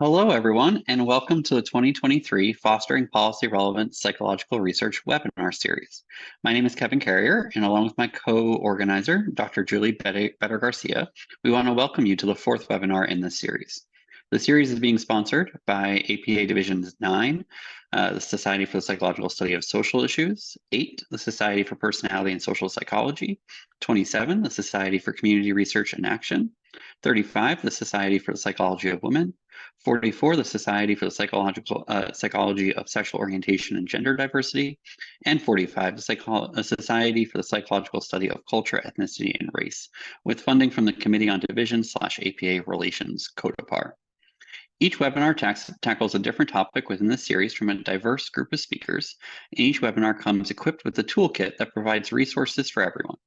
Hello, everyone, and welcome to the 2023 Fostering Policy Relevant Psychological Research webinar series. My name is Kevin Carriere, and along with my co-organizer, Dr. Julie Better Garcia, we want to welcome you to the fourth webinar in this series. The series is being sponsored by APA Divisions 9, the Society for the Psychological Study of Social Issues, 8, the Society for Personality and Social Psychology, 27, the Society for Community Research and Action, 35, the Society for the Psychology of Women, 44, the Society for the Psychology of Sexual Orientation and Gender Diversity, and 45, the Society for the Psychological Study of Culture, Ethnicity, and Race, with funding from the Committee on Division/APA Relations, CODAPAR. Each webinar tackles a different topic within the series from a diverse group of speakers, and each webinar comes equipped with a toolkit that provides resources for everyone.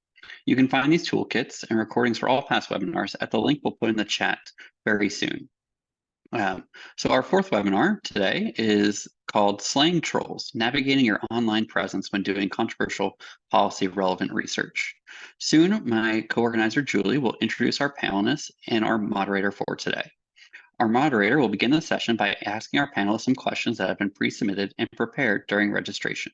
You can find these toolkits and recordings for all past webinars at the link we'll put in the chat very soon. So our fourth webinar today is called Slaying Trolls, Navigating Your Online Presence When Doing Controversial Policy Relevant Research. Soon, my co-organizer Julie will introduce our panelists and our moderator for today. Our moderator will begin the session by asking our panelists some questions that have been pre-submitted and prepared during registration.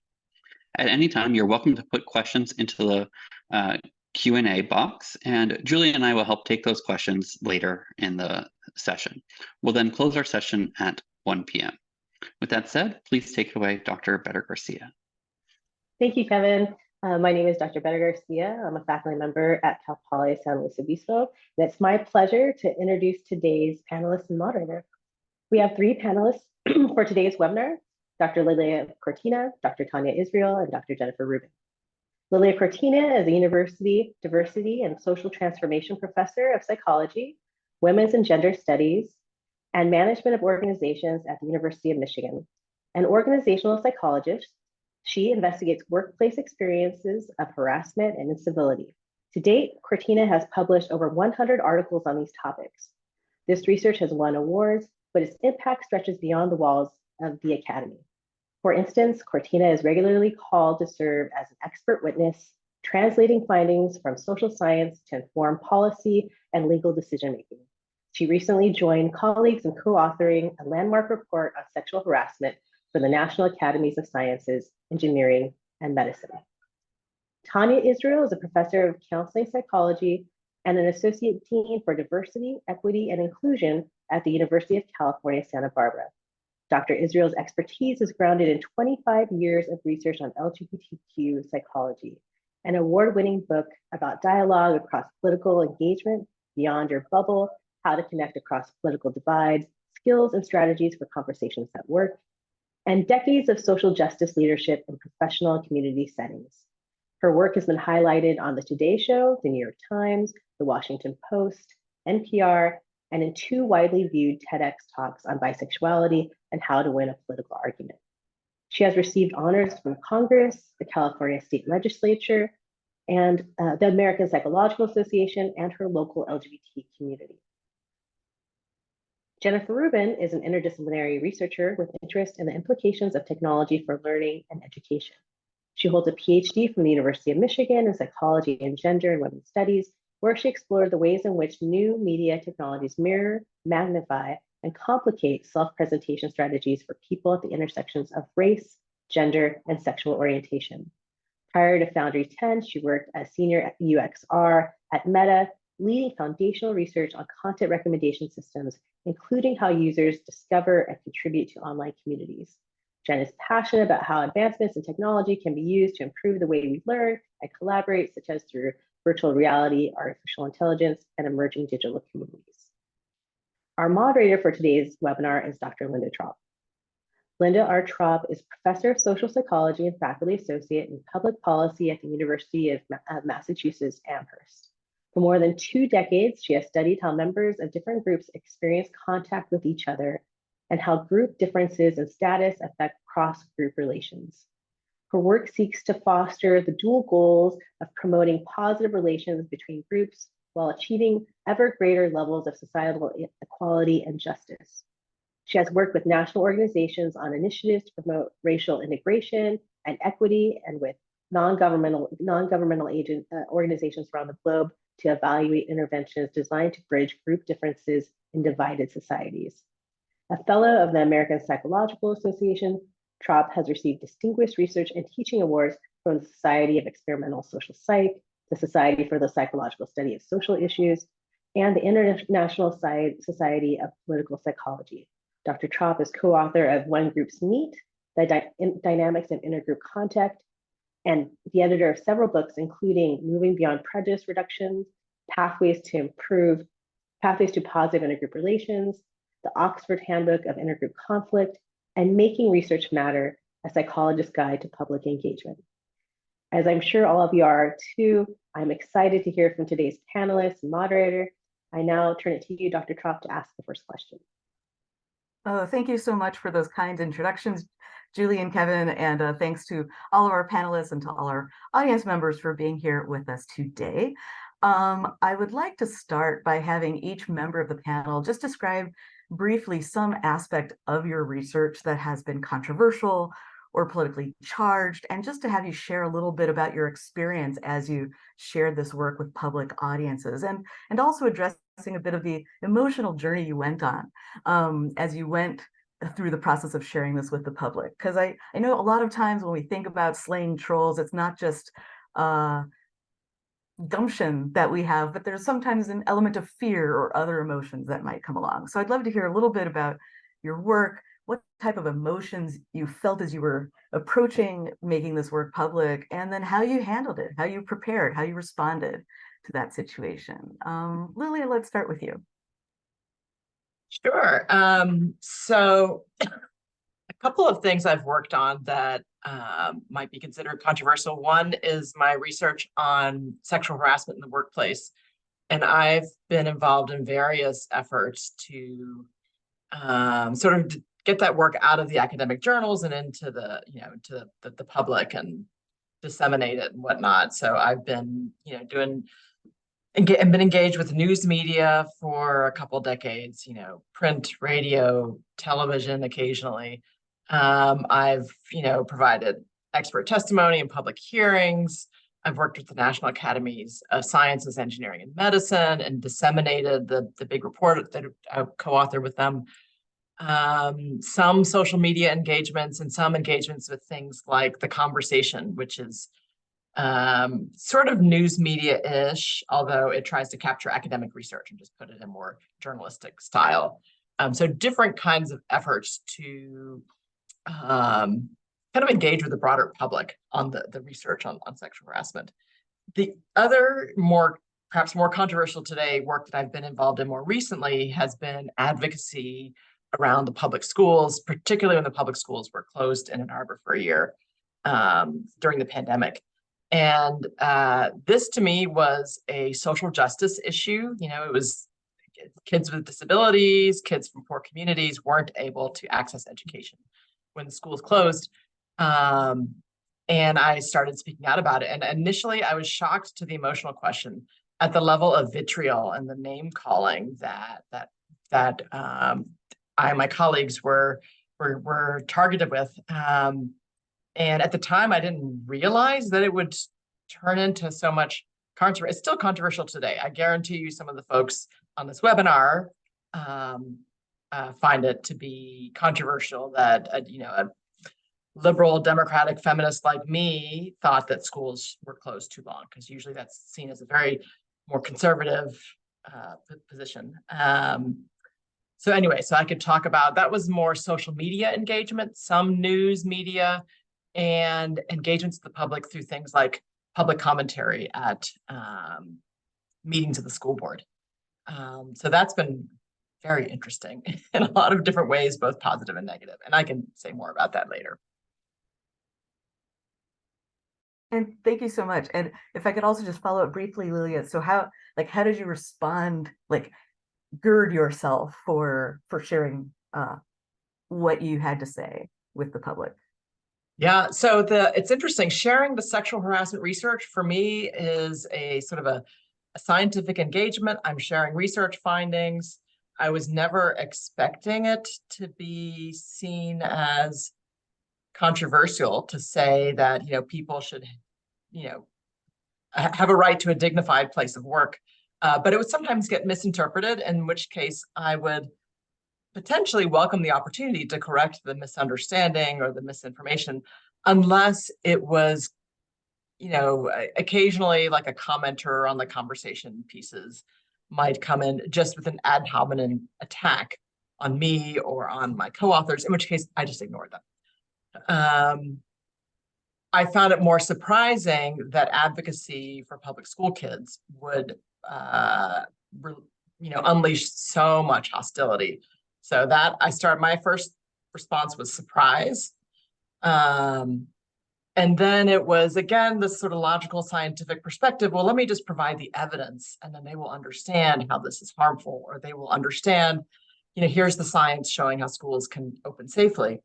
At any time, you're welcome to put questions into the Q&A box, and Julie and I will help take those questions later in the session. We'll then close our session at 1 p.m. With that said, please take it away, Dr. Better Garcia. Thank you, Kevin. My name is Dr. Better Garcia. I'm a faculty member at Cal Poly San Luis Obispo, and it's my pleasure to introduce today's panelist and moderator. We have three panelists for today's webinar: Dr. LILIA Cortina, Dr. Tania Israel, and Dr. Jennifer Rubin. LILIA Cortina is a University Diversity and Social Transformation Professor of Psychology, Women's and Gender Studies, and Management of Organizations at the University of Michigan. An organizational psychologist, she investigates workplace experiences of harassment and incivility. To date, Cortina has published over 100 articles on these topics. This research has won awards, but its impact stretches beyond the walls of the academy. For instance, Cortina is regularly called to serve as an expert witness, translating findings from social science to inform policy and legal decision-making. She recently joined colleagues in co-authoring a landmark report on sexual harassment for the National Academies of Sciences, Engineering, and Medicine. Tania Israel is a professor of counseling psychology and an associate dean for diversity, equity, and inclusion at the University of California, Santa Barbara. Dr. Israel's expertise is grounded in 25 years of research on LGBTQ psychology, an award-winning book about dialogue across political engagement, Beyond Your Bubble, How to Connect Across Political Divides, Skills and Strategies for Conversations at Work, and decades of social justice leadership in professional and community settings. Her work has been highlighted on The Today Show, The New York Times, The Washington Post, NPR, and in 2 widely viewed TEDx talks on bisexuality and how to win a political argument. She has received honors from Congress, the California State Legislature, and the American Psychological Association, and her local LGBT community. Jennifer Rubin is an interdisciplinary researcher with interest in the implications of technology for learning and education. She holds a PhD from the University of Michigan in psychology and gender and women's studies, where she explored the ways in which new media technologies mirror, magnify, and complicate self-presentation strategies for people at the intersections of race, gender, and sexual orientation. Prior to Foundry 10, she worked as senior UXR at Meta, leading foundational research on content recommendation systems, including how users discover and contribute to online communities. Jen is passionate about how advancements in technology can be used to improve the way we learn and collaborate, such as through virtual reality, artificial intelligence, and emerging digital communities. Our moderator for today's webinar is Dr. Linda Tropp. Linda R. Tropp is Professor of Social Psychology and Faculty Associate in Public Policy at the University of Massachusetts, Amherst. For more than 2 decades, she has studied how members of different groups experience contact with each other and how group differences in status affect cross-group relations. Her work seeks to foster the dual goals of promoting positive relations between groups while achieving ever greater levels of societal equality and justice. She has worked with national organizations on initiatives to promote racial integration and equity, and with non-governmental organizations around the globe to evaluate interventions designed to bridge group differences in divided societies. A fellow of the American Psychological Association, Tropp has received distinguished research and teaching awards from the Society of Experimental Social Psych, the Society for the Psychological Study of Social Issues, and the International Society of Political Psychology. Dr. Tropp is co-author of When Groups Meet, The Dynamics of Intergroup Contact, and the editor of several books, including Moving Beyond Prejudice Reduction, Pathways to Positive Intergroup Relations, the Oxford Handbook of Intergroup Conflict, and Making Research Matter, a Psychologist's Guide to Public Engagement. As I'm sure all of you are too, I'm excited to hear from today's panelists and moderator. I now turn it to you, Dr. Tropp, to ask the first question. Oh, thank you so much for those kind introductions, Julie and Kevin, and thanks to all of our panelists and to all our audience members for being here with us today. I would like to start by having each member of the panel just describe briefly some aspect of your research that has been controversial or politically charged, and just to have you share a little bit about your experience as you shared this work with public audiences, and also addressing a bit of the emotional journey you went on as you went through the process of sharing this with the public. Because I know a lot of times when we think about slaying trolls, it's not just gumption that we have, but there's sometimes an element of fear or other emotions that might come along. So I'd love to hear a little bit about your work, what type of emotions you felt as you were approaching making this work public, and then how you handled it, how you prepared, how you responded to that situation. Lilia, let's start with you. Sure. So a couple of things I've worked on that might be considered controversial. One is my research on sexual harassment in the workplace. And I've been involved in various efforts to sort of get that work out of the academic journals and into the public and disseminate it and whatnot. So I've been, I've been engaged with news media for a couple decades, print, radio, television occasionally. I've, provided expert testimony in public hearings. I've worked with the National Academies of Sciences, Engineering, and Medicine and disseminated the big report that I co-authored with them. Some social media engagements and some engagements with things like The Conversation, which is sort of news media-ish, although it tries to capture academic research and just put it in more journalistic style. So different kinds of efforts to kind of engage with the broader public on the research on sexual harassment. The other perhaps more controversial today work that I've been involved in more recently has been advocacy around the public schools, particularly when the public schools were closed in Ann Arbor for a year during the pandemic. And this to me was a social justice issue. It was kids with disabilities, kids from poor communities weren't able to access education when the schools closed. And I started speaking out about it. And initially I was shocked to the emotional question at the level of vitriol and the name calling that I and my colleagues were targeted with. And at the time, I didn't realize that it would turn into so much controversy. It's still controversial today. I guarantee you some of the folks on this webinar find it to be controversial that, a liberal, democratic feminist like me thought that schools were closed too long, because usually that's seen as a very more conservative position. So anyway, so I could talk about, that was more social media engagement, some news media, and engagements with the public through things like public commentary at meetings of the school board. So that's been very interesting in a lot of different ways, both positive and negative. And I can say more about that later. And thank you so much. And if I could also just follow up briefly, Lilia, so how did you respond, gird yourself for sharing what you had to say with the public? Yeah, so it's interesting. Sharing the sexual harassment research for me is a sort of a scientific engagement. I'm sharing research findings. I was never expecting it to be seen as controversial, to say that people should have a right to a dignified place of work. But it would sometimes get misinterpreted, in which case I would potentially welcome the opportunity to correct the misunderstanding or the misinformation, unless it was, occasionally like a commenter on the conversation pieces might come in just with an ad hominem attack on me or on my co-authors, in which case I just ignored them. I found it more surprising that advocacy for public school kids would, unleash so much hostility. So that my first response was surprise. And then it was, again, this sort of logical scientific perspective. Well, let me just provide the evidence, and then they will understand how this is harmful, or they will understand, here's the science showing how schools can open safely.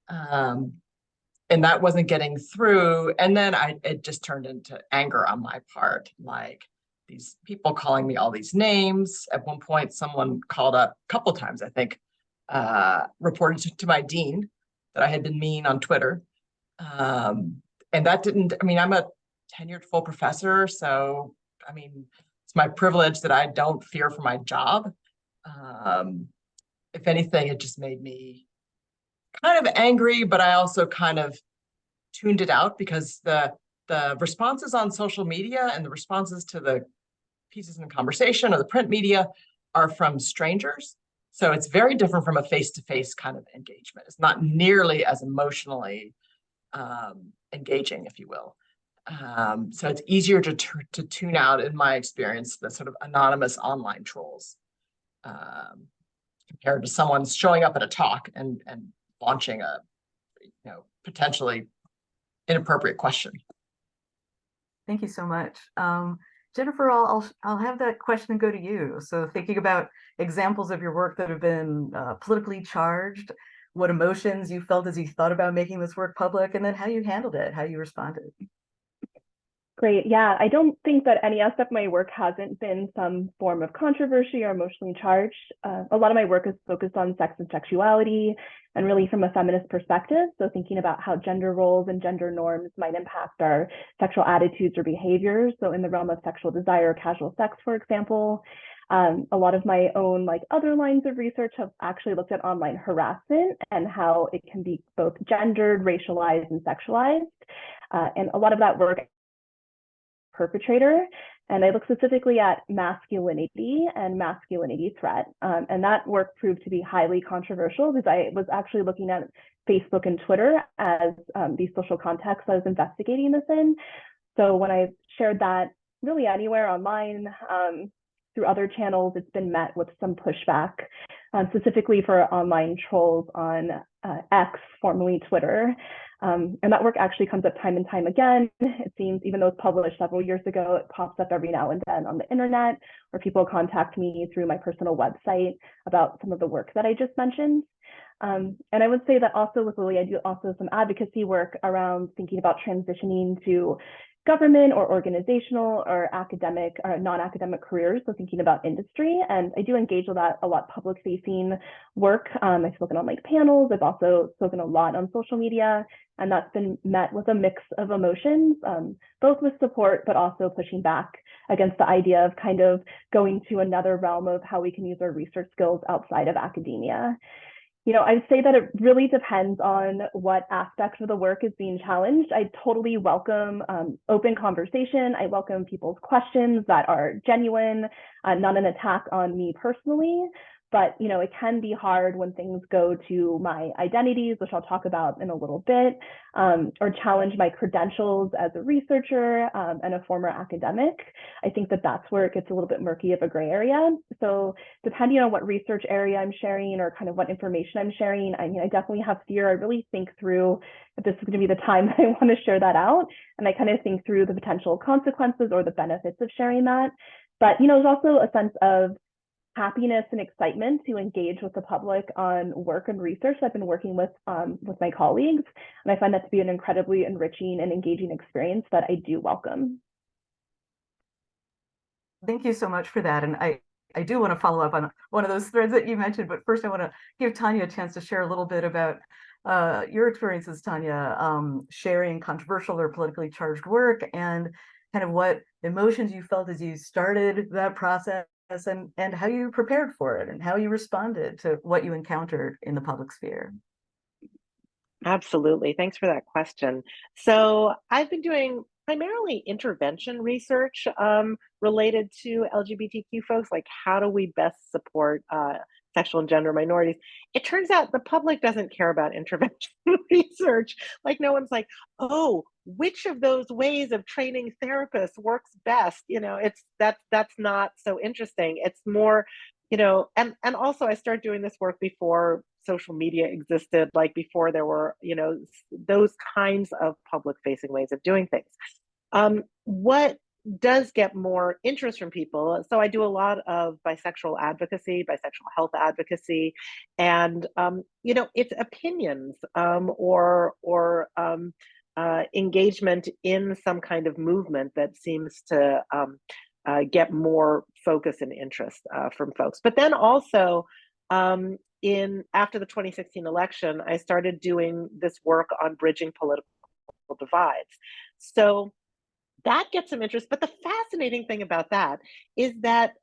And that wasn't getting through. And then it just turned into anger on my part, like these people calling me all these names. At one point, someone called up a couple times, I think, reported to my dean that I had been mean on Twitter. And that didn't, I'm a tenured full professor. So, it's my privilege that I don't fear for my job. If anything, it just made me kind of angry, but I also kind of tuned it out, because the responses on social media and the responses to the pieces in the conversation or the print media are from strangers. So it's very different from a face-to-face kind of engagement. It's not nearly as emotionally engaging, if you will. So it's easier to tune out, in my experience, the sort of anonymous online trolls, compared to someone showing up at a talk and launching a potentially inappropriate question. Thank you so much. Jennifer, I'll have that question go to you. So thinking about examples of your work that have been politically charged, what emotions you felt as you thought about making this work public, and then how you handled it, how you responded. Great. Yeah, I don't think that any aspect of my work hasn't been some form of controversy or emotionally charged. A lot of my work is focused on sex and sexuality, and really from a feminist perspective. So thinking about how gender roles and gender norms might impact our sexual attitudes or behaviors. So in the realm of sexual desire, casual sex, for example. A lot of my own other lines of research have actually looked at online harassment and how it can be both gendered, racialized, and sexualized. And a lot of that work perpetrator, and I look specifically at masculinity and masculinity threat. And that work proved to be highly controversial, because I was actually looking at Facebook and Twitter as these social contexts I was investigating this in. So when I shared that really anywhere online, through other channels, it's been met with some pushback, specifically for online trolls on X, formerly Twitter. And that work actually comes up time and time again. It seems, even though it's published several years ago, it pops up every now and then on the internet, or people contact me through my personal website about some of the work that I just mentioned. And I would say that also with LILIA, I do also some advocacy work around thinking about transitioning to government or organizational or academic or non-academic careers, so thinking about industry. And I do engage with that a lot, public-facing work. I've spoken on panels. I've also spoken a lot on social media, and that's been met with a mix of emotions, both with support, but also pushing back against the idea of kind of going to another realm of how we can use our research skills outside of academia. I'd say that it really depends on what aspect of the work is being challenged. I totally welcome open conversation. I welcome people's questions that are genuine, not an attack on me personally. But, it can be hard when things go to my identities, which I'll talk about in a little bit, or challenge my credentials as a researcher and a former academic. I think that that's where it gets a little bit murky of a gray area. So depending on what research area I'm sharing or kind of what information I'm sharing, I definitely have fear. I really think through if this is going to be the time that I want to share that out. And I kind of think through the potential consequences or the benefits of sharing that. But, there's also a sense of happiness and excitement to engage with the public on work and research I've been working with my colleagues. And I find that to be an incredibly enriching and engaging experience that I do welcome. Thank you so much for that. And I do want to follow up on one of those threads that you mentioned, but first I want to give Tania a chance to share a little bit about your experiences, Tania, sharing controversial or politically charged work, and kind of what emotions you felt as you started that process, and how you prepared for it and how you responded to what you encountered in the public sphere. Absolutely. Thanks for that question. So I've been doing primarily intervention research related to LGBTQ folks, like how do we best support sexual and gender minorities. It turns out the public doesn't care about intervention research. Like no one's like, oh, which of those ways of training therapists works best? You know, that's not so interesting. It's more, you know, and also I started doing this work before social media existed, like before there were, you know, those kinds of public facing ways of doing things. What does get more interest from people? So I do a lot of bisexual advocacy, bisexual health advocacy, and you know, it's opinions or engagement in some kind of movement that seems to get more focus and interest from folks. But then also, after the 2016 election, I started doing this work on bridging political divides. So that gets some interest. But the fascinating thing about that is that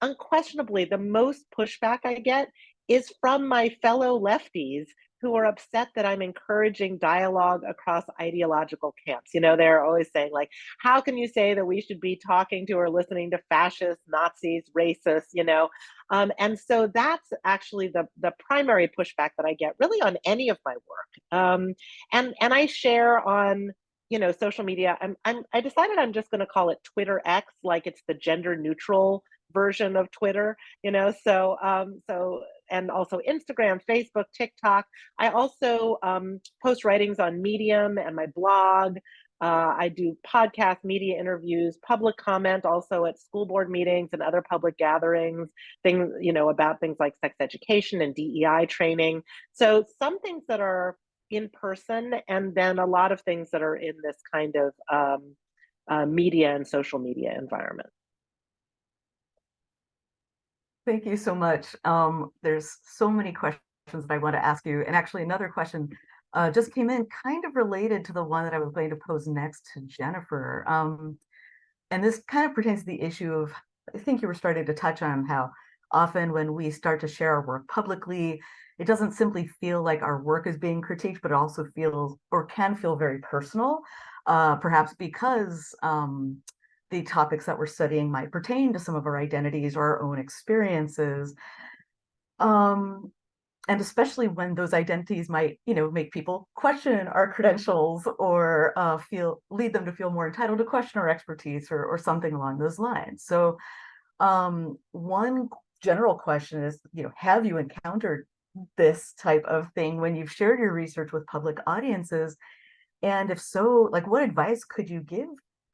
unquestionably, the most pushback I get is from my fellow lefties who are upset that I'm encouraging dialogue across ideological camps. You know, they're always saying, like, how can you say that we should be talking to or listening to fascists, Nazis, racists, you know? And so that's actually the primary pushback that I get really on any of my work. And I share on, you know, social media. I decided I'm just going to call it Twitter X, like it's the gender neutral version of Twitter, you know, so and also Instagram, Facebook, TikTok. I also post writings on Medium and my blog. I do podcast media interviews, public comment also at school board meetings and other public gatherings, things, you know, about things like sex education and DEI training. So some things that are in person, and then a lot of things that are in this kind of media and social media environment. Thank you so much. There's so many questions that I want to ask you. And actually another question just came in kind of related to the one that I was going to pose next to Jennifer. And this kind of pertains to the issue of, I think you were starting to touch on how often when we start to share our work publicly, it doesn't simply feel like our work is being critiqued, but it also feels or can feel very personal, perhaps because the topics that we're studying might pertain to some of our identities or our own experiences. And especially when those identities might, you know, make people question our credentials or lead them to feel more entitled to question our expertise or something along those lines. So one general question is, you know, have you encountered this type of thing when you've shared your research with public audiences? And if so, like, what advice could you give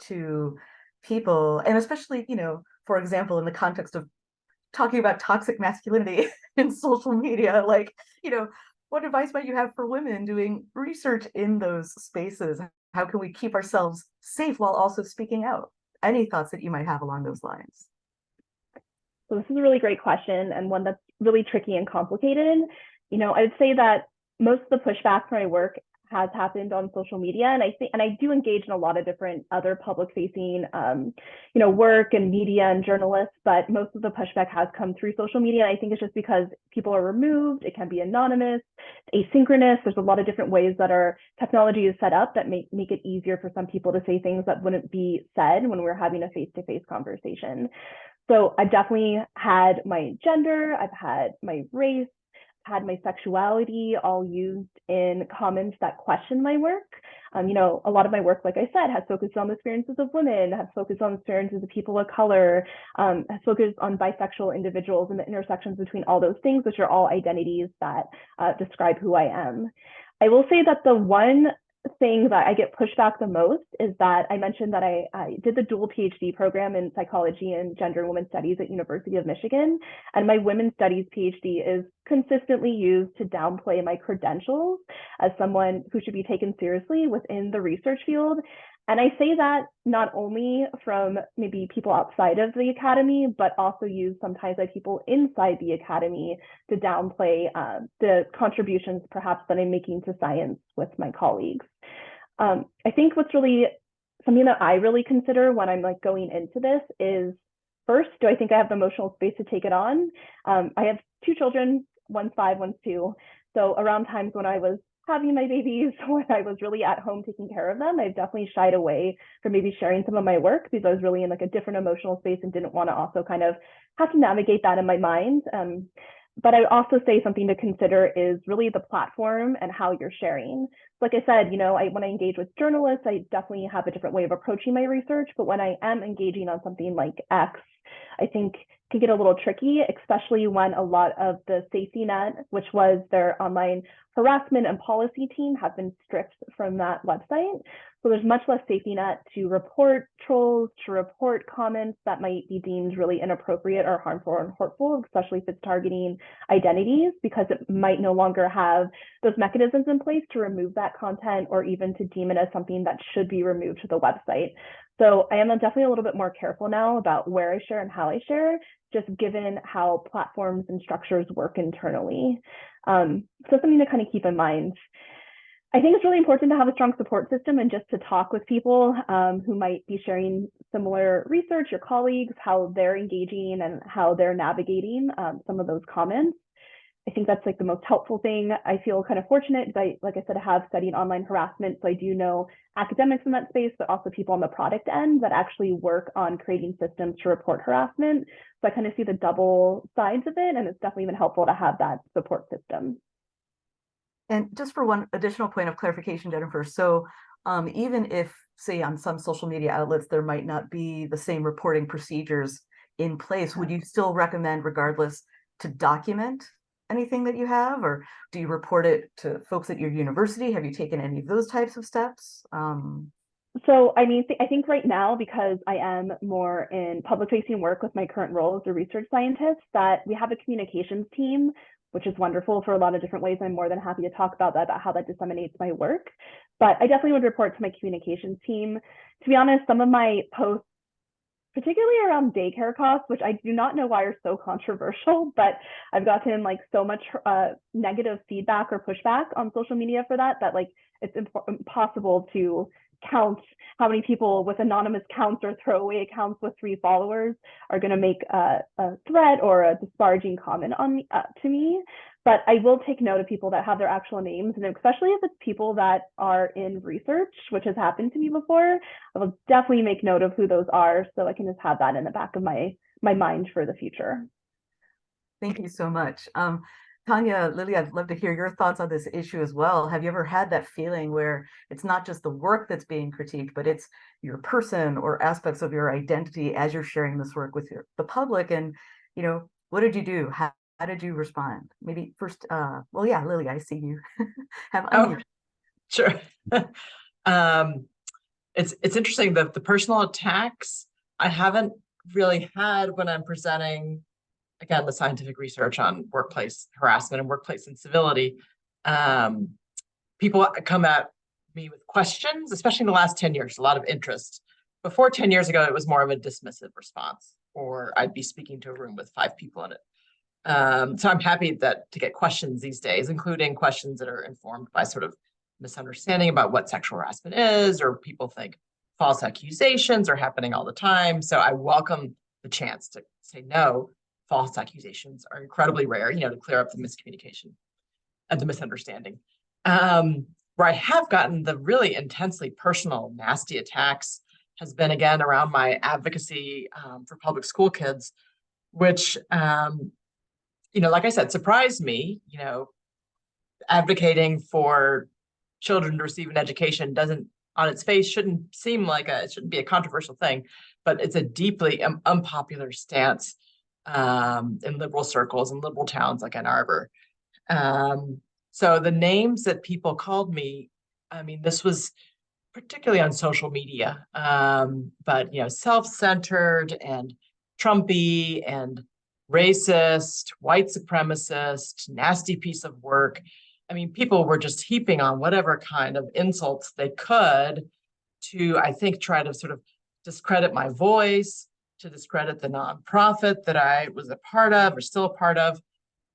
to people, and especially, you know, for example, in the context of talking about toxic masculinity in social media, like, you know, what advice might you have for women doing research in those spaces? How can we keep ourselves safe while also speaking out? Any thoughts that you might have along those lines? So this is a really great question, and one that's really tricky and complicated. You know, I would say that most of the pushback for my work has happened on social media, and I do engage in a lot of different other public-facing, you know, work and media and journalists, but most of the pushback has come through social media. And I think it's just because people are removed. It can be anonymous, asynchronous. There's a lot of different ways that our technology is set up that make it easier for some people to say things that wouldn't be said when we're having a face-to-face conversation. So I've definitely had my gender, I've had my race, had my sexuality all used in comments that question my work. You know, a lot of my work, like I said, has focused on the experiences of women, has focused on the experiences of people of color, has focused on bisexual individuals and the intersections between all those things, which are all identities that describe who I am. I will say that the one thing that I get pushed back the most is that I mentioned that I did the dual PhD program in psychology and gender and women's studies at University of Michigan. And my women's studies PhD is consistently used to downplay my credentials as someone who should be taken seriously within the research field. And I say that not only from maybe people outside of the academy, but also used sometimes by people inside the academy to downplay the contributions perhaps that I'm making to science with my colleagues. I think what's really something that I really consider when I'm like going into this is first, do I think I have the emotional space to take it on? I have 2 children, one's 5, one's 2. So around times when I was having my babies, when I was really at home taking care of them, I've definitely shied away from maybe sharing some of my work because I was really in like a different emotional space and didn't want to also kind of have to navigate that in my mind. But I would also say something to consider is really the platform and how you're sharing. Like I said, when I engage with journalists, I definitely have a different way of approaching my research. But when I am engaging on something like X, I think can get a little tricky, especially when a lot of the safety net, which was their online harassment and policy team, have been stripped from that website. So there's much less safety net to report trolls, to report comments that might be deemed really inappropriate or harmful or hurtful, especially if it's targeting identities, because it might no longer have those mechanisms in place to remove that content or even to deem it as something that should be removed to the website. So I am definitely a little bit more careful now about where I share and how I share, just given how platforms and structures work internally. So something to kind of keep in mind. I think it's really important to have a strong support system and just to talk with people who might be sharing similar research, your colleagues, how they're engaging and how they're navigating some of those comments. I think that's like the most helpful thing. I feel kind of fortunate because like I said, I have studied online harassment. So I do know academics in that space, but also people on the product end that actually work on creating systems to report harassment. So I kind of see the double sides of it. And it's definitely been helpful to have that support system. And just for one additional point of clarification, Jennifer, so even if, say, on some social media outlets, there might not be the same reporting procedures in place, would you still recommend, regardless, to document anything that you have, or do you report it to folks at your university? Have you taken any of those types of steps? So, I mean, I think right now, because I am more in public facing work with my current role as a research scientist, that we have a communications team, which is wonderful for a lot of different ways. I'm more than happy to talk about that, about how that disseminates my work. But I definitely would report to my communications team. To be honest, some of my posts, particularly around daycare costs, which I do not know why are so controversial, but I've gotten like so much negative feedback or pushback on social media for that, that like it's impossible to count how many people with anonymous accounts or throwaway accounts with 3 followers are going to make a threat or a disparaging comment on to me. But I will take note of people that have their actual names, and especially if it's people that are in research, which has happened to me before, I will definitely make note of who those are so I can just have that in the back of my mind for the future. Thank you so much. Tanya, Lily, I'd love to hear your thoughts on this issue as well. Have you ever had that feeling where it's not just the work that's being critiqued, but it's your person or aspects of your identity as you're sharing this work with the public? And, what did you do? How did you respond? Maybe first, well, yeah, Lily, I see you have unmuted. Sure. It's interesting that the personal attacks I haven't really had when I'm presenting, again, the scientific research on workplace harassment and workplace incivility. People come at me with questions, especially in the last 10 years, a lot of interest. Before 10 years ago, it was more of a dismissive response, or I'd be speaking to a room with 5 people in it. So I'm happy to get questions these days, including questions that are informed by sort of misunderstanding about what sexual harassment is, or people think false accusations are happening all the time. So I welcome the chance to say, no, false accusations are incredibly rare, to clear up the miscommunication and the misunderstanding. Where I have gotten the really intensely personal, nasty attacks has been, again, around my advocacy for public school kids, which, like I said, surprised me. Advocating for children to receive an education doesn't, on its face, shouldn't seem like it shouldn't be a controversial thing, but it's a deeply unpopular stance in liberal circles and liberal towns like Ann Arbor. So the names that people called me, I mean, this was particularly on social media, but self-centered and Trumpy and racist, white supremacist, nasty piece of work. I mean, people were just heaping on whatever kind of insults they could to, I think, try to sort of discredit my voice, to discredit the nonprofit that I was a part of or still a part of.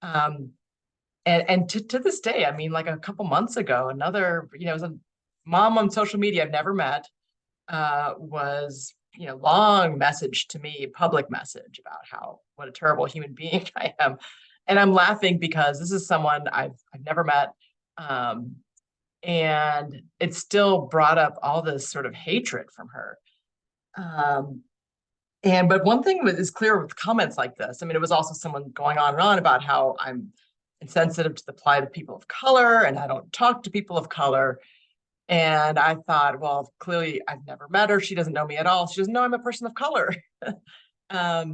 And to this day, I mean, like a couple months ago, another, it was a mom on social media I've never met, was long message to me, public message about what a terrible human being I am. And I'm laughing because this is someone I've never met. And it still brought up all this sort of hatred from her. But one thing is clear with comments like this. I mean, it was also someone going on and on about how I'm insensitive to the plight of people of color and I don't talk to people of color. And I thought, well, clearly I've never met her. She doesn't know me at all. She doesn't know I'm a person of color.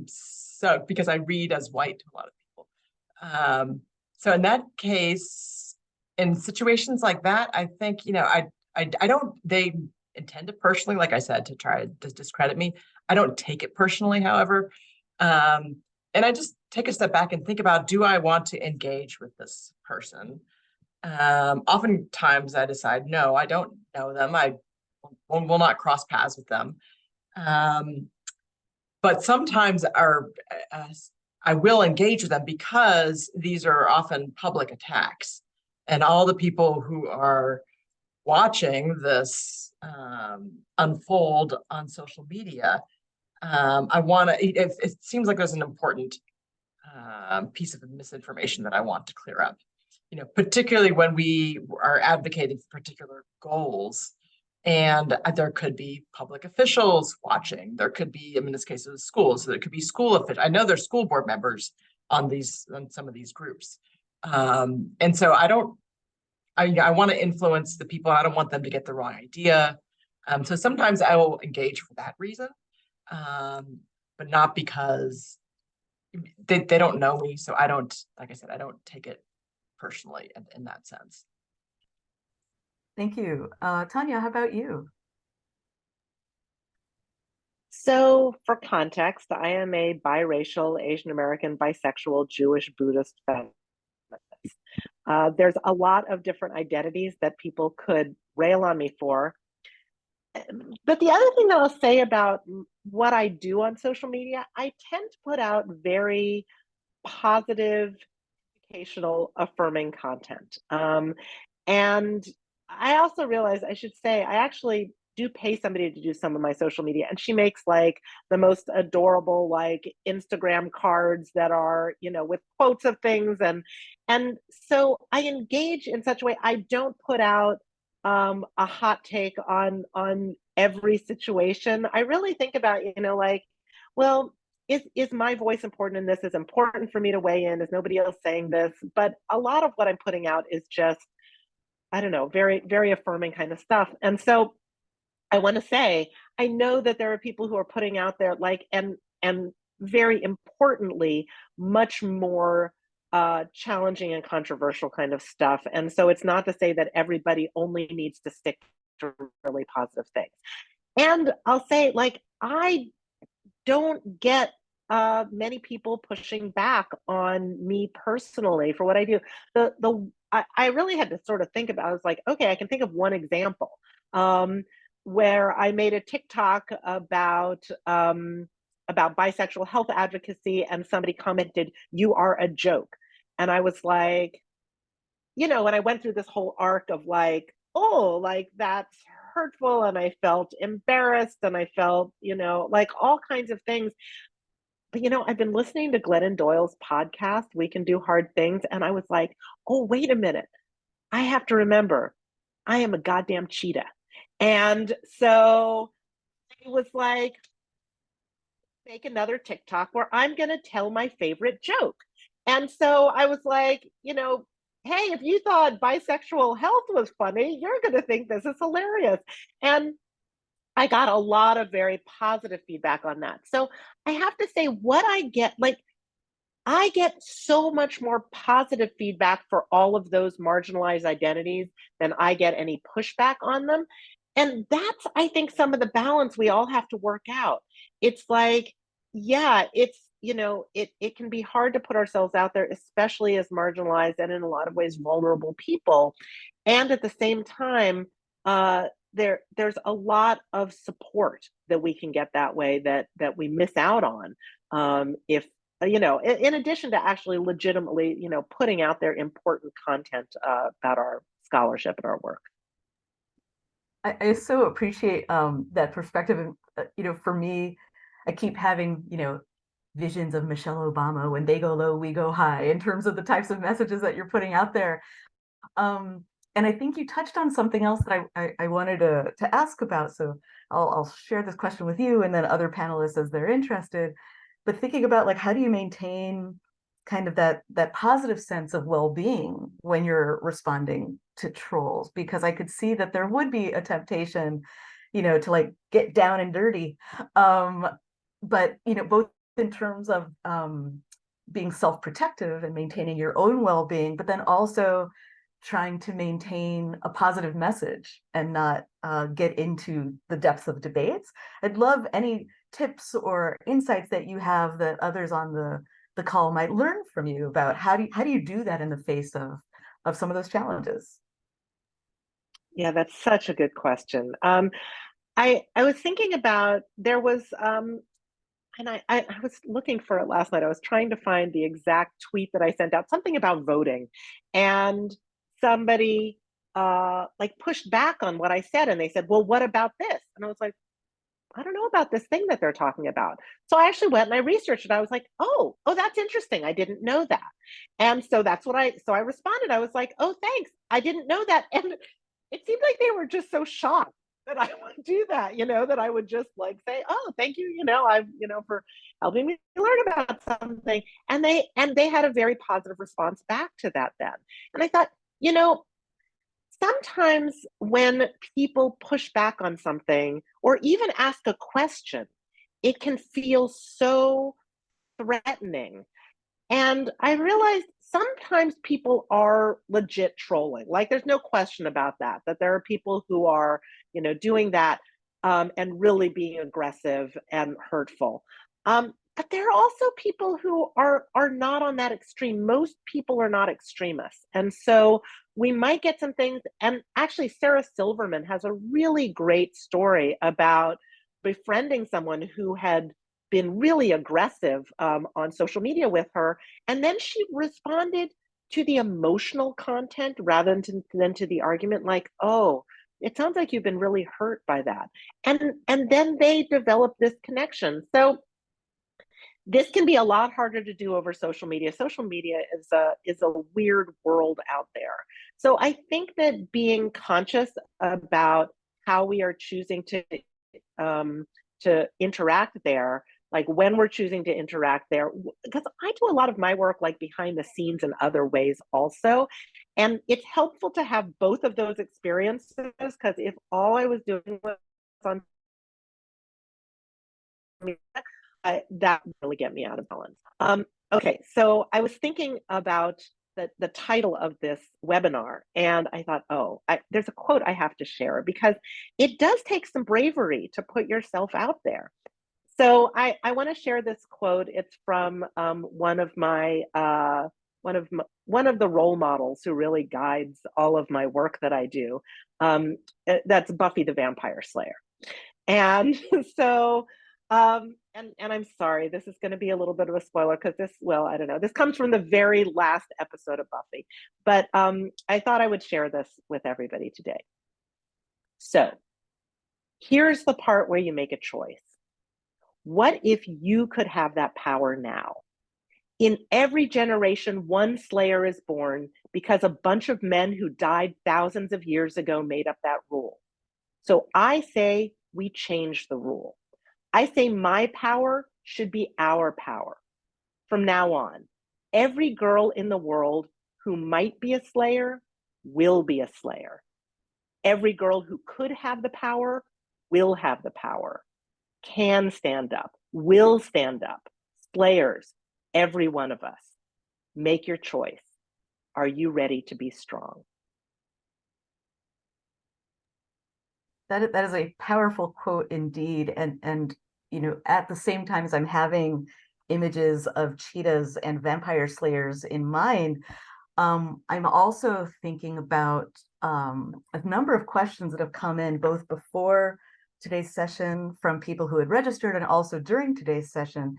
So because I read as white to a lot of people. So in that case, in situations like that, I think, they intend to personally, like I said, to try to discredit me. I don't take it personally, however. And I just take a step back and think about, do I want to engage with this person? Oftentimes I decide, no, I don't know them. I will not cross paths with them. But sometimes I will engage with them because these are often public attacks. And all the people who are watching this unfold on social media, it seems like there's an important piece of misinformation that I want to clear up. Particularly when we are advocating for particular goals, and there could be public officials watching. There could be, in this case, it was schools. So there could be school officials. I know there's school board members on some of these groups, and so I want to influence the people. I don't want them to get the wrong idea. So sometimes I will engage for that reason, but not because they don't know me. So I don't, like I said, I don't take it personally in that sense. Thank you. Tanya, how about you? So for context, I am a biracial, Asian American, bisexual, Jewish, Buddhist feminist. There's a lot of different identities that people could rail on me for. But the other thing that I'll say about what I do on social media, I tend to put out very positive, educational, affirming content. And I also realize I should say, I actually do pay somebody to do some of my social media, and she makes like the most adorable like Instagram cards that are, with quotes of things. And so I engage in such a way. I don't put out a hot take on every situation. I really think about, like, well, is my voice important in this? Is important for me to weigh in? Is nobody else saying this? But a lot of what I'm putting out is just, I don't know, very, very affirming kind of stuff. And so I want to say, I know that there are people who are putting out there like, and very importantly, much more challenging and controversial kind of stuff. And so it's not to say that everybody only needs to stick to really positive things. And I'll say, like, I don't get many people pushing back on me personally for what I do. I really had to sort of think about, I was like, okay, I can think of one example where I made a TikTok about bisexual health advocacy, and somebody commented, "You are a joke." And I was like, and I went through this whole arc of like, oh, like that's hurtful, and I felt embarrassed, and I felt, like all kinds of things. But I've been listening to Glennon Doyle's podcast, We Can Do Hard Things, and I was like, oh, wait a minute. I have to remember, I am a goddamn cheetah. And so it was like, make another TikTok where I'm going to tell my favorite joke. And so I was like, hey, if you thought bisexual health was funny, you're going to think this is hilarious. And I got a lot of very positive feedback on that. So I have to say, what I get, like, I get so much more positive feedback for all of those marginalized identities than I get any pushback on them. And that's, I think, some of the balance we all have to work out. It's like, yeah, it's, it can be hard to put ourselves out there, especially as marginalized and in a lot of ways vulnerable people. And at the same time, there's a lot of support that we can get that way that we miss out on if in addition to actually legitimately putting out there important content about our scholarship and our work. I so appreciate that perspective. And for me, I keep having, visions of Michelle Obama, when they go low, we go high, in terms of the types of messages that you're putting out there. And I think you touched on something else that I wanted to ask about. So I'll share this question with you and then other panelists as they're interested. But thinking about, like, how do you maintain kind of that positive sense of well-being when you're responding to trolls? Because I could see that there would be a temptation, to like get down and dirty. But both in terms of being self-protective and maintaining your own well-being, but then also trying to maintain a positive message and not get into the depths of debates. I'd love any tips or insights that you have that others on the call might learn from you about how do you do that in the face of some of those challenges? Yeah, that's such a good question. I was thinking about, there was and I was looking for it last night. I was trying to find the exact tweet that I sent out, something about voting, and somebody like pushed back on what I said, and they said, well, what about this? And I was like, I don't know about this thing that they're talking about. So I actually went and I researched it. I was like, oh, that's interesting. I didn't know that. And so that's what I responded. I was like, oh, thanks. I didn't know that. And it seemed like they were just so shocked that I would do that, that I would just like say, oh, thank you, for helping me learn about something. And they had a very positive response back to that then. And I thought, sometimes when people push back on something or even ask a question, it can feel so threatening. And I realized sometimes people are legit trolling. Like, there's no question about that there are people who are, doing that and really being aggressive and hurtful. But there are also people who are not on that extreme. Most people are not extremists. And so we might get some things. And actually, Sarah Silverman has a really great story about befriending someone who had been really aggressive on social media with her. And then she responded to the emotional content rather than to the argument, like, oh, it sounds like you've been really hurt by that. And then they develop this connection. So this can be a lot harder to do over social media. Social media is a weird world out there. So I think that being conscious about how we are choosing to interact there, like when we're choosing to interact there, because I do a lot of my work like behind the scenes in other ways also. And it's helpful to have both of those experiences, because if all I was doing was on that would really get me out of balance. Okay, so I was thinking about the title of this webinar, and I thought, there's a quote I have to share, because it does take some bravery to put yourself out there. So I want to share this quote. It's from one of the role models who really guides all of my work that I do. That's Buffy the Vampire Slayer. And so, and I'm sorry, this is going to be a little bit of a spoiler, because I don't know, this comes from the very last episode of Buffy, but I thought I would share this with everybody today. So here's the part where you make a choice. What if you could have that power now? In every generation, one Slayer is born because a bunch of men who died thousands of years ago made up that rule. So I say we change the rule. I say my power should be our power. From now on, every girl in the world who might be a Slayer will be a Slayer. Every girl who could have the power will have the power. Can stand up, will stand up. Slayers, every one of us. Make your choice. Are you ready to be strong? That is a powerful quote indeed. And at the same time as I'm having images of cheetahs and vampire slayers in mind, I'm also thinking about a number of questions that have come in both before today's session from people who had registered and also during today's session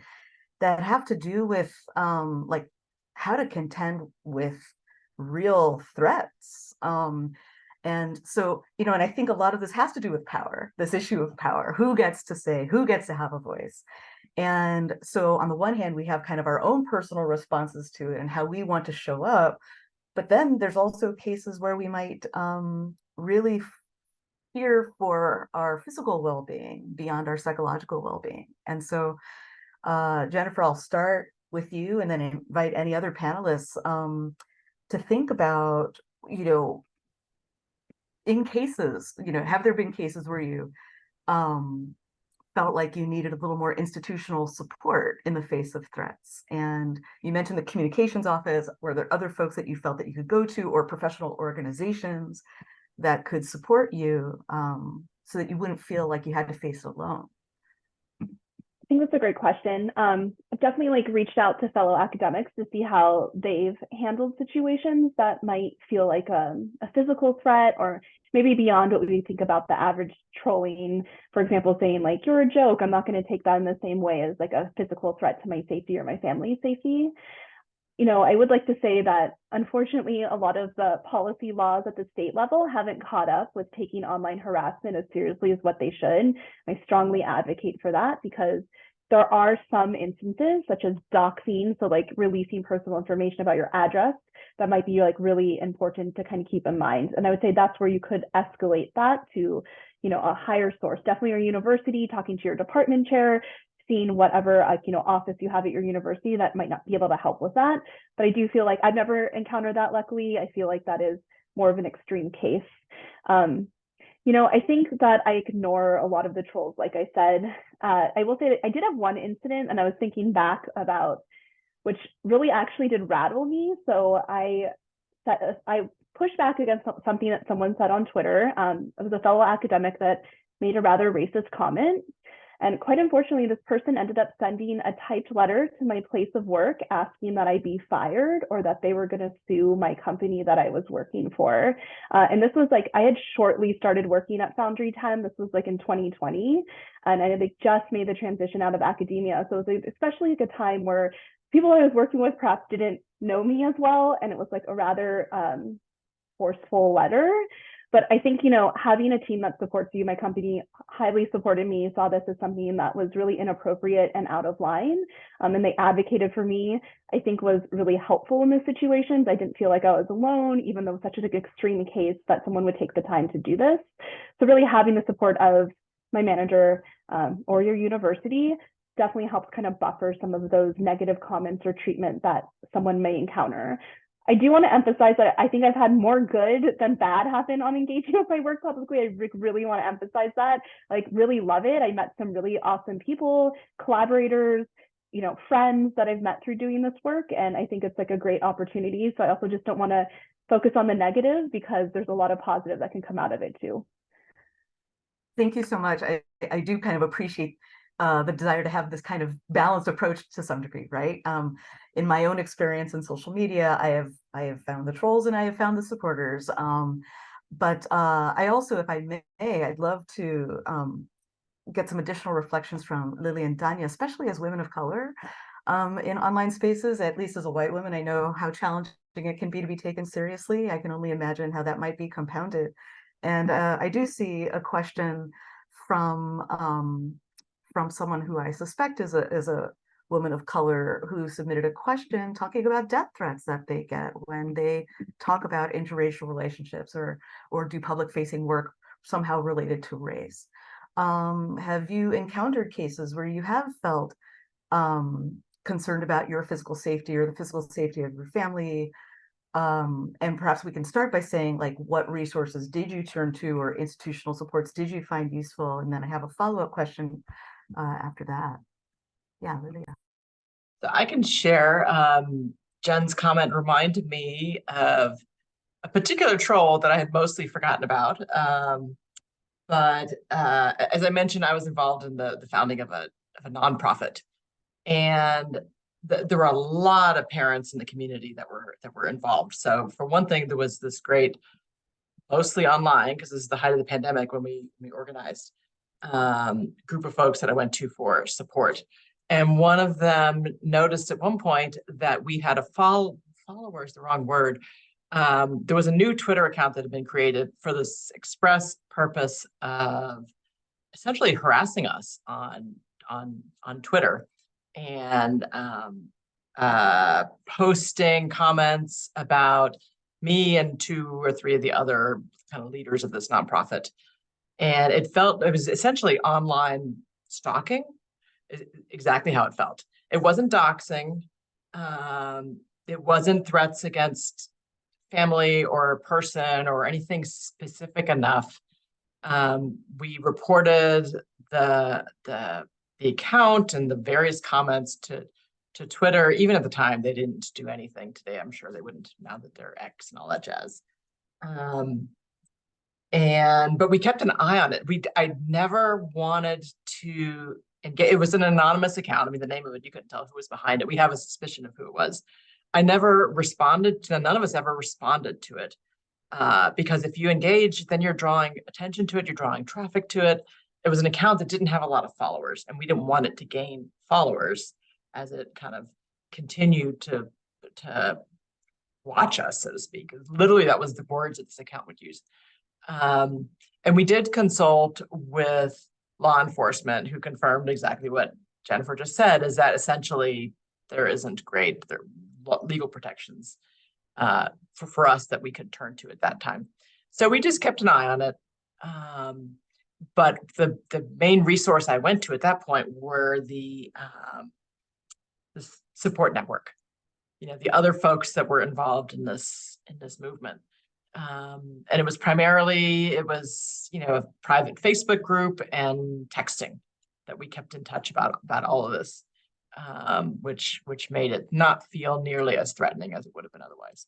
that have to do with like how to contend with real threats. And so, and I think a lot of this has to do with power, this issue of power, who gets to say, who gets to have a voice. And so on the one hand, we have kind of our own personal responses to it and how we want to show up. But then there's also cases where we might really fear for our physical well-being beyond our psychological well-being. And so, Jennifer, I'll start with you and then invite any other panelists to think about, in cases, have there been cases where you felt like you needed a little more institutional support in the face of threats? And you mentioned the communications office. Were there other folks that you felt that you could go to, or professional organizations that could support you so that you wouldn't feel like you had to face it alone? I think that's a great question. I've definitely reached out to fellow academics to see how they've handled situations that might feel like a physical threat, or maybe beyond what we think about the average trolling. For example, saying you're a joke, I'm not going to take that in the same way as a physical threat to my safety or my family's safety. I would like to say that unfortunately, a lot of the policy laws at the state level haven't caught up with taking online harassment as seriously as what they should. I strongly advocate for that, because there are some instances such as doxing, so releasing personal information about your address, that might be really important to kind of keep in mind. And I would say that's where you could escalate that to, a higher source, definitely your university, talking to your department chair, seeing whatever office you have at your university that might not be able to help with that. But I do feel like I've never encountered that, luckily. I feel like that is more of an extreme case. I think that I ignore a lot of the trolls, like I said. I will say that I did have one incident, and I was thinking back about, which really actually did rattle me. So I pushed back against something that someone said on Twitter. It was a fellow academic that made a rather racist comment. And quite unfortunately, this person ended up sending a typed letter to my place of work asking that I be fired, or that they were going to sue my company that I was working for. And this was I had shortly started working at Foundry 10. This was in 2020. And I had just made the transition out of academia. So it was especially a time where people I was working with perhaps didn't know me as well. And it was a rather forceful letter. But I think, having a team that supports you, my company highly supported me, saw this as something that was really inappropriate and out of line. And they advocated for me, I think was really helpful in this situations. I didn't feel like I was alone, even though it was such an extreme case that someone would take the time to do this. So really having the support of my manager or your university definitely helps kind of buffer some of those negative comments or treatment that someone may encounter. I do want to emphasize that I think I've had more good than bad happen on engaging with my work publicly. I really want to emphasize that. Really love it. I met some really awesome people, collaborators, friends that I've met through doing this work. And I think it's a great opportunity. So I also just don't want to focus on the negative, because there's a lot of positive that can come out of it too. Thank you so much. I do kind of appreciate the desire to have this kind of balanced approach to some degree, right? In my own experience in social media, I have found the trolls and I have found the supporters. But I also, if I may, I'd love to get some additional reflections from LILIA and TANIA, especially as women of color in online spaces. At least as a white woman, I know how challenging it can be to be taken seriously. I can only imagine how that might be compounded. And I do see a question from someone who I suspect is a woman of color, who submitted a question talking about death threats that they get when they talk about interracial relationships or do public facing work somehow related to race. Have you encountered cases where you have felt concerned about your physical safety or the physical safety of your family? And perhaps we can start by saying, what resources did you turn to, or institutional supports did you find useful? And then I have a follow-up question after that. Yeah, LILIA. So I can share. Jen's comment reminded me of a particular troll that I had mostly forgotten about. But as I mentioned, I was involved in the founding of a nonprofit, and there were a lot of parents in the community that were involved. So for one thing, there was this great, mostly online, because this is the height of the pandemic when we organized, group of folks that I went to for support. And one of them noticed at one point that we had follower is the wrong word, there was a new Twitter account that had been created for this express purpose of essentially harassing us on Twitter and posting comments about me and 2 or 3 of the other kind of leaders of this nonprofit. And it was essentially online stalking, exactly how it felt. It wasn't doxing. It wasn't threats against family or a person or anything specific enough. We reported the account and the various comments to Twitter. Even at the time, they didn't do anything. Today, I'm sure they wouldn't, now that they're X and all that jazz. But we kept an eye on it. I never wanted to engage. It was an anonymous account. I mean, the name of it, you couldn't tell who was behind it. We have a suspicion of who it was. I never responded to, none of us ever responded to it. Because if you engage, then you're drawing attention to it, you're drawing traffic to it. It was an account that didn't have a lot of followers, and we didn't want it to gain followers as it kind of continued to watch us, so to speak. Literally, that was the words that this account would use. And we did consult with law enforcement, who confirmed exactly what Jennifer just said, is that essentially there isn't great legal protections for us that we could turn to at that time. So we just kept an eye on it. But the main resource I went to at that point were the support network, the other folks that were involved in this movement. And it was primarily, a private Facebook group and texting that we kept in touch about all of this. Which made it not feel nearly as threatening as it would have been otherwise.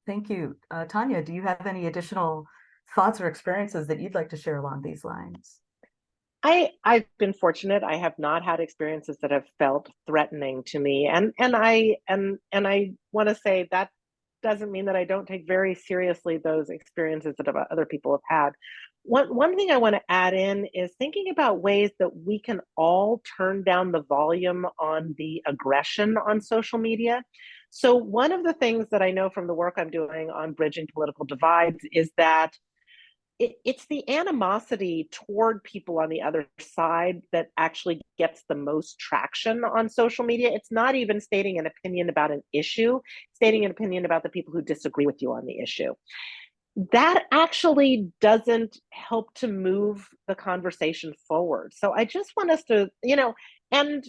Thank you. Tanya, do you have any additional thoughts or experiences that you'd like to share along these lines? I've been fortunate. I have not had experiences that have felt threatening to me, and I want to say that doesn't mean that I don't take very seriously those experiences that other people have had. One thing I want to add in is thinking about ways that we can all turn down the volume on the aggression on social media. So one of the things that I know from the work I'm doing on bridging political divides is that it's the animosity toward people on the other side that actually gets the most traction on social media. It's not even stating an opinion about an issue, stating an opinion about the people who disagree with you on the issue. That actually doesn't help to move the conversation forward. So I just want us to, and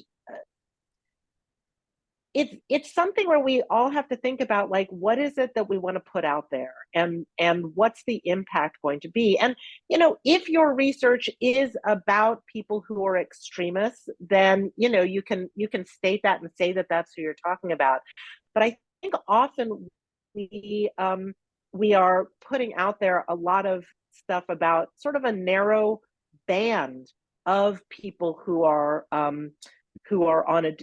it's something where we all have to think about, like, what is it that we want to put out there, and what's the impact going to be? And if your research is about people who are extremists, then you can state that and say that that's who you're talking about. But I think often we are putting out there a lot of stuff about sort of a narrow band of people who are on a,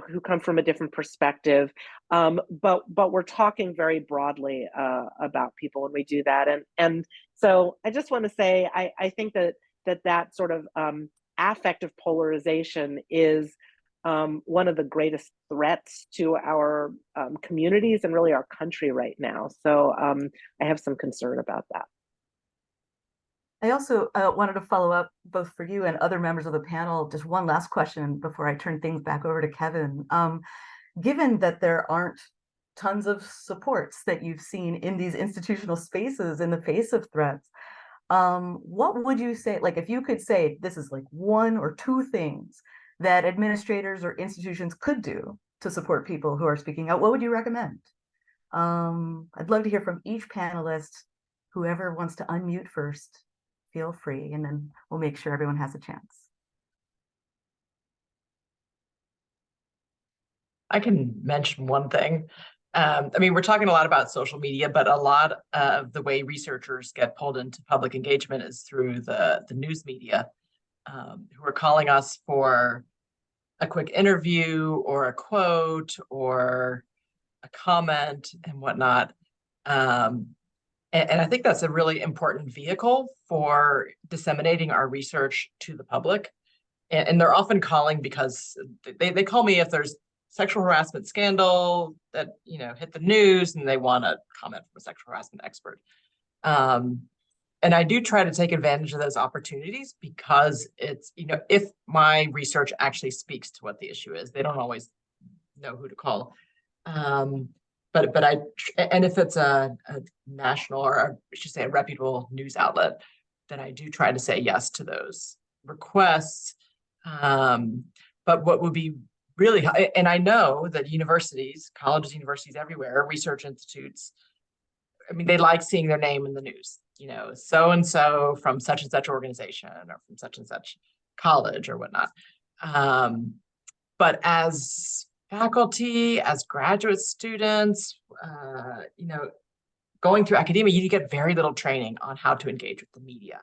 who come from a different perspective. But we're talking very broadly about people when we do that. And so I just want to say, I think that sort of affective polarization is one of the greatest threats to our communities and really our country right now. So I have some concern about that. I also wanted to follow up both for you and other members of the panel. Just one last question before I turn things back over to Kevin. Given that there aren't tons of supports that you've seen in these institutional spaces in the face of threats, what would you say, like, if you could say this is like 1 or 2 things that administrators or institutions could do to support people who are speaking out, what would you recommend? I'd love to hear from each panelist. Whoever wants to unmute first, feel free, and then we'll make sure everyone has a chance. I can mention one thing. I mean, we're talking a lot about social media, but a lot of the way researchers get pulled into public engagement is through the news media, who are calling us for a quick interview or a quote or a comment and whatnot. And I think that's a really important vehicle for disseminating our research to the public. And they're often calling because they call me if there's sexual harassment scandal that, hit the news and they want a comment from a sexual harassment expert. And I do try to take advantage of those opportunities because it's, if my research actually speaks to what the issue is, they don't always know who to call. But if it's a national, or I should say a reputable news outlet, then I do try to say yes to those requests. But what would be really, and I know that universities, colleges, universities everywhere, research institutes, I mean, they like seeing their name in the news, so-and-so from such and such organization or from such and such college or whatnot. But as faculty, as graduate students, going through academia, you get very little training on how to engage with the media.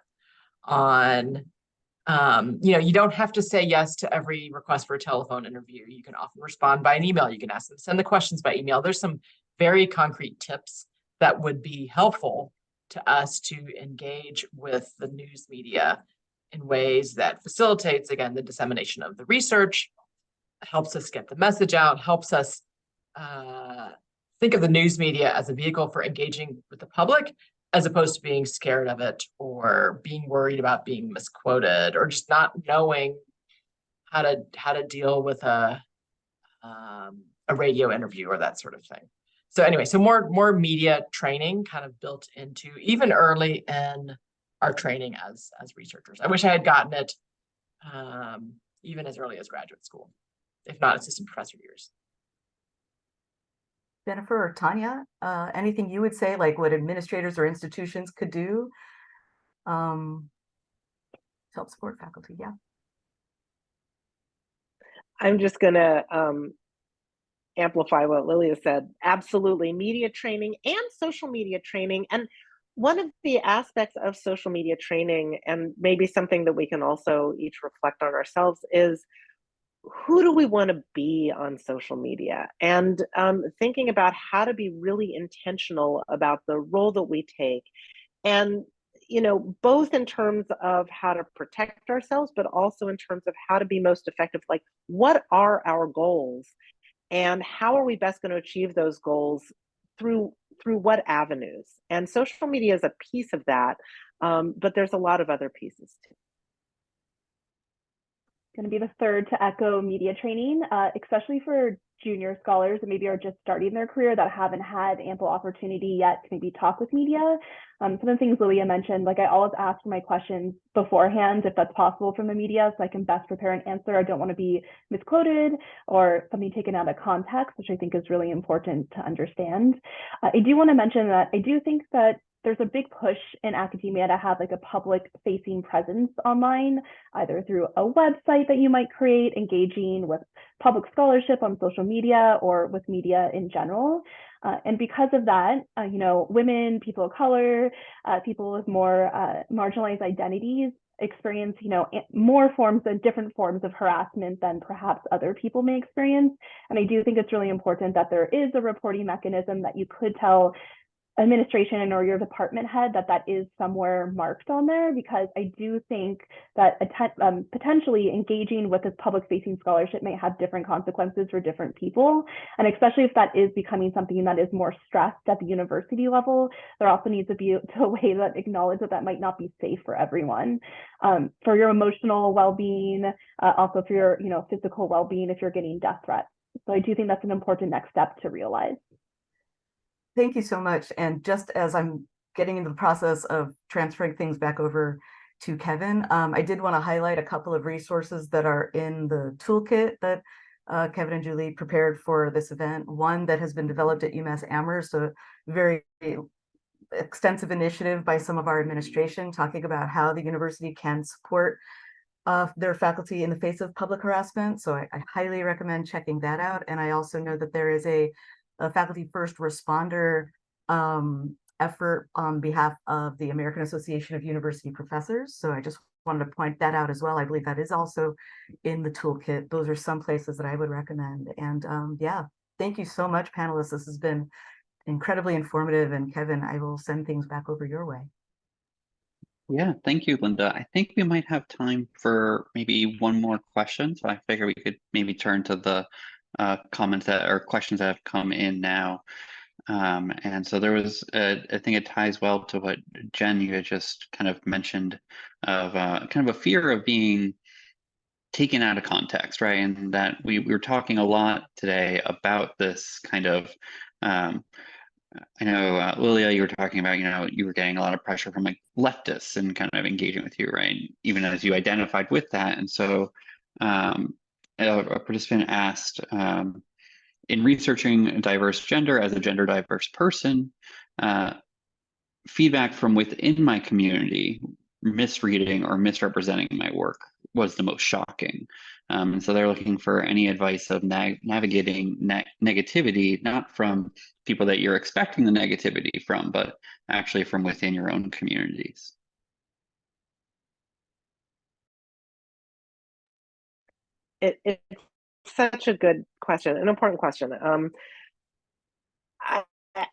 You don't have to say yes to every request for a telephone interview. You can often respond by an email. You can ask them to send the questions by email. There's some very concrete tips that would be helpful to us to engage with the news media in ways that facilitates, again, the dissemination of the research, helps us get the message out, helps us think of the news media as a vehicle for engaging with the public, as opposed to being scared of it or being worried about being misquoted or just not knowing how to deal with a radio interview or that sort of thing. So anyway, so more media training kind of built into even early in our training as researchers. I wish I had gotten it even as early as graduate school, if not assistant professor years. Jennifer or Tanya, anything you would say, like what administrators or institutions could do to help support faculty? Yeah. I'm just going to amplify what Lilia said. Absolutely, media training and social media training. And one of the aspects of social media training, and maybe something that we can also each reflect on ourselves, is who do we want to be on social media? And thinking about how to be really intentional about the role that we take. And both in terms of how to protect ourselves, but also in terms of how to be most effective. Like, what are our goals? And how are we best going to achieve those goals through what avenues? And social media is a piece of that, but there's a lot of other pieces too. Going to be the third to echo media training, especially for junior scholars that maybe are just starting their career that haven't had ample opportunity yet to maybe talk with media. Some of the things Lilia mentioned, like I always ask my questions beforehand if that's possible from the media so I can best prepare an answer. I don't want to be misquoted or something taken out of context, which I think is really important to understand. I do want to mention that I do think that there's a big push in academia to have like a public facing presence online, either through a website that you might create, engaging with public scholarship on social media or with media in general. And because of that, women, people of color, people with more marginalized identities experience, more forms and different forms of harassment than perhaps other people may experience. And I do think it's really important that there is a reporting mechanism that you could tell administration or your department head that is somewhere marked on there, because I do think that potentially engaging with this public-facing scholarship may have different consequences for different people. And especially if that is becoming something that is more stressed at the university level, there also needs to be a way that acknowledge that might not be safe for everyone. For your emotional well-being, also for your physical well-being if you're getting death threats. So I do think that's an important next step to realize. Thank you so much. And just as I'm getting into the process of transferring things back over to Kevin, I did want to highlight a couple of resources that are in the toolkit that Kevin and Julie prepared for this event. One that has been developed at UMass Amherst, a very extensive initiative by some of our administration talking about how the university can support their faculty in the face of public harassment. So I highly recommend checking that out. And I also know that there is a faculty first responder effort on behalf of the American Association of University Professors. So I just wanted to point that out as well. I believe that is also in the toolkit. Those are some places that I would recommend. And yeah, thank you so much, panelists. This has been incredibly informative. And Kevin, I will send things back over your way. Yeah, thank you, Linda. I think we might have time for maybe one more question. So I figure we could maybe turn to the comments that or questions that have come in now. And so there was, I think it ties well to what Jen, you had just kind of mentioned of kind of a fear of being taken out of context, right? And that we were talking a lot today about this kind of, I know, Lilia, you were talking about, you were getting a lot of pressure from like leftists and kind of engaging with you, right? Even as you identified with that. And so a participant asked, in researching a diverse gender as a gender diverse person, feedback from within my community misreading or misrepresenting my work was the most shocking. And so they're looking for any advice of navigating negativity, not from people that you're expecting the negativity from, but actually from within your own communities. It's such a good question, an important question.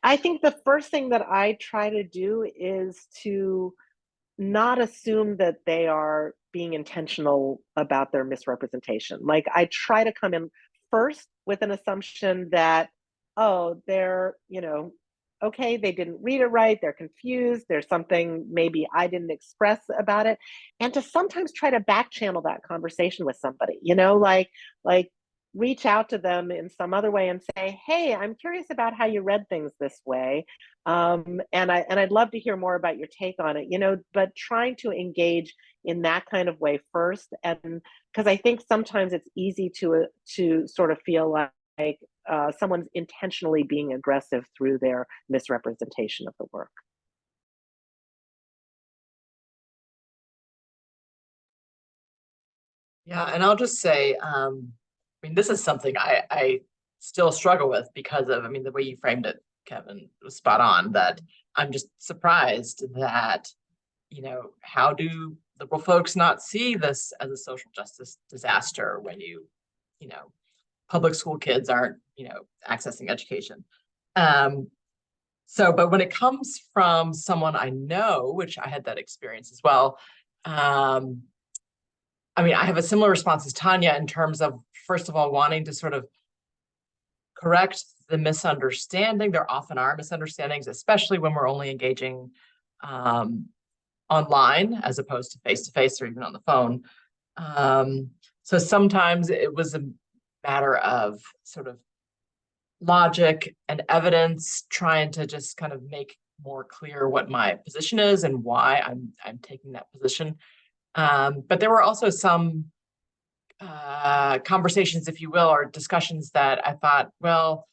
I think the first thing that I try to do is to not assume that they are being intentional about their misrepresentation. Like, I try to come in first with an assumption that, oh, they're, okay, they didn't read it right, they're confused, there's something maybe I didn't express about it. And to sometimes try to back channel that conversation with somebody, like reach out to them in some other way and say, hey, I'm curious about how you read things this way. And I'd love to hear more about your take on it, but trying to engage in that kind of way first. And because I think sometimes it's easy to sort of feel like someone's intentionally being aggressive through their misrepresentation of the work. Yeah, and I'll just say, I mean, this is something I still struggle with because of, the way you framed it, Kevin, was spot on, that I'm just surprised that, how do liberal folks not see this as a social justice disaster when public school kids aren't, accessing education. But when it comes from someone I know, which I had that experience as well, I have a similar response as Tanya in terms of, first of all, wanting to sort of correct the misunderstanding. There often are misunderstandings, especially when we're only engaging online as opposed to face-to-face or even on the phone. So sometimes it was a matter of sort of logic and evidence, trying to just kind of make more clear what my position is and why I'm taking that position. But there were also some conversations, if you will, or discussions that I thought, well,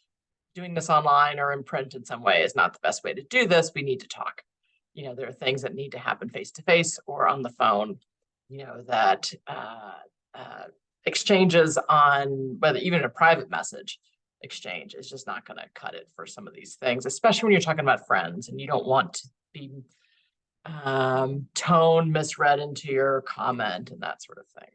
doing this online or in print in some way is not the best way to do this. We need to talk. There are things that need to happen face-to-face or on the phone, that exchanges on, whether even a private message exchange is just not going to cut it for some of these things, especially when you're talking about friends and you don't want to be tone misread into your comment and that sort of thing.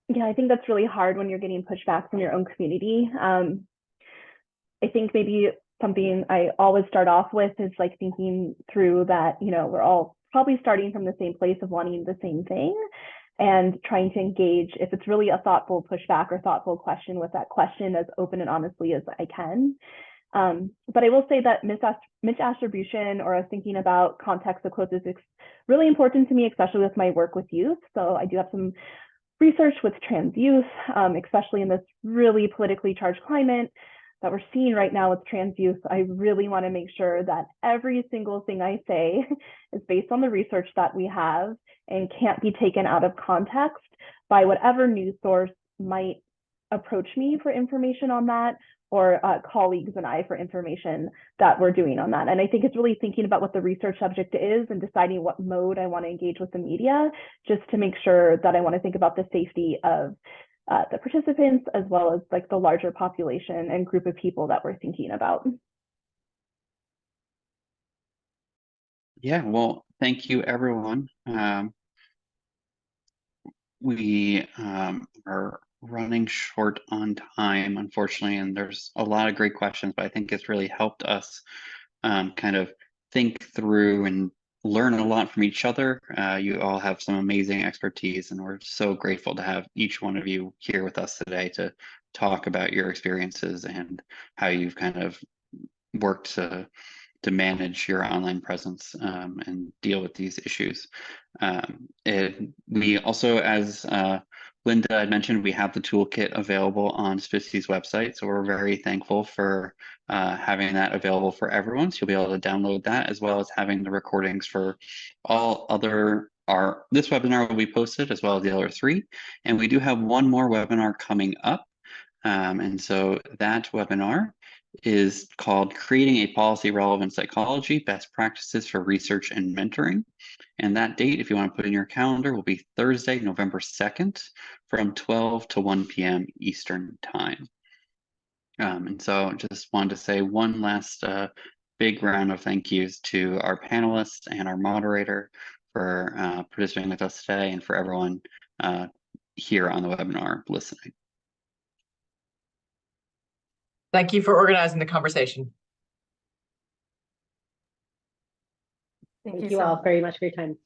Yeah, I think that's really hard when you're getting pushback from your own community. I think maybe something I always start off with is like thinking through that, we're all probably starting from the same place of wanting the same thing and trying to engage, if it's really a thoughtful pushback or thoughtful question, with that question as open and honestly as I can. But I will say that misattribution or thinking about context of quotes is really important to me, especially with my work with youth. So I do have some research with trans youth, especially in this really politically charged climate that we're seeing right now with trans youth. I really want to make sure that every single thing I say is based on the research that we have and can't be taken out of context by whatever news source might approach me for information on that, or colleagues and I for information that we're doing on that. And I think it's really thinking about what the research subject is and deciding what mode I want to engage with the media, just to make sure that I want to think about the safety of the participants, as well as like the larger population and group of people that we're thinking about. Yeah, well, thank you, everyone. We are running short on time, unfortunately, and there's a lot of great questions, but I think it's really helped us kind of think through and learn a lot from each other. You all have some amazing expertise, and we're so grateful to have each one of you here with us today to talk about your experiences and how you've kind of worked to manage your online presence and deal with these issues. We also, as Linda had mentioned, we have the toolkit available on SPISTY's website, so we're very thankful for having that available for everyone. So you'll be able to download that, as well as having the recordings for all other this webinar will be posted, as well as the other 3. And we do have one more webinar coming up. And so that webinar is called Creating a Policy Relevant Psychology, Best Practices for Research and Mentoring. And that date, if you want to put in your calendar, will be Thursday, November 2nd from 12 to 1 p.m. Eastern Time. And so just wanted to say one last big round of thank yous to our panelists and our moderator for participating with us today, and for everyone here on the webinar listening. Thank you for organizing the conversation. Thank you all very much for your time.